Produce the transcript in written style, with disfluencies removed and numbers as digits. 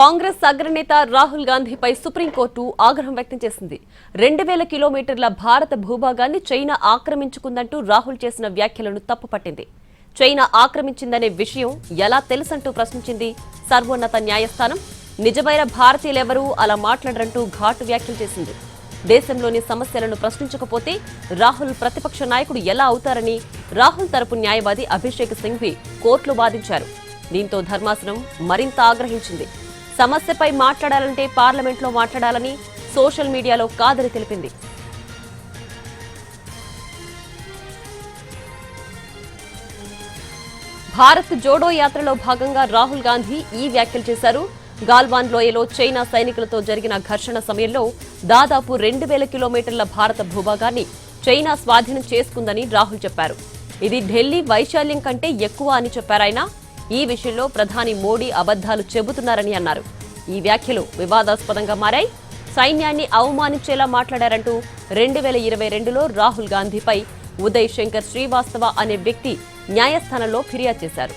కాంగ్రెస్ అగ్రనేత రాహుల్ గాంధీపై సుప్రీంకోర్టు ఆగ్రహం వ్యక్తం చేసింది. 2000 కిలోమీటర్ల భారత భూభాగాన్ని చైనా ఆక్రమించుకుందంటూ రాహుల్ చేసిన వ్యాఖ్యలను తప్పుపట్టింది. చైనా ఆక్రమించిందనే విషయం ఎలా తెలుసంటూ ప్రశ్నించింది సర్వోన్నత న్యాయస్థానం. నిజమైన భారతీయులెవరూ అలా మాట్లాడరంటూ ఘాటు వ్యాఖ్యలు చేసింది. దేశంలోని సమస్యలను ప్రశ్నించకపోతే రాహుల్ ప్రతిపక్ష నాయకుడు ఎలా అవుతారని రాహుల్ తరపు న్యాయవాది అభిషేక్ సింఘ్వి కోర్టులో వాదించారు. దీంతో ధర్మాసనం మరింత ఆగ్రహించింది. సమస్యపై మాట్లాడాలంటే పార్లమెంట్లో మాట్లాడాలని, సోషల్ మీడియాలో కాదని తెలిపింది. భారత్ జోడో యాత్రలో భాగంగా రాహుల్ గాంధీ ఈ వ్యాఖ్యలు చేశారు. గాల్వాన్ లోయలో చైనా సైనికులతో జరిగిన ఘర్షణ సమయంలో దాదాపు 2000 కిలోమీటర్ల భారత భూభాగాన్ని చైనా స్వాధీనం చేసుకుందని రాహుల్ చెప్పారు. ఇది ఢిల్లీ వైశాల్యం కంటే ఎక్కువ అని చెప్పారాయన. ఈ విషయంలో ప్రధాని మోడీ అబద్దాలు చెబుతున్నారని అన్నారు. ఈ వ్యాఖ్యలు వివాదాస్పదంగా మారాయి. సైన్యాన్ని అవమానించేలా మాట్లాడారంటూ 2022లో రాహుల్ గాంధీపై ఉదయ్ శంకర్ శ్రీవాస్తవ అనే వ్యక్తి న్యాయస్థానంలో ఫిర్యాదు చేశారు.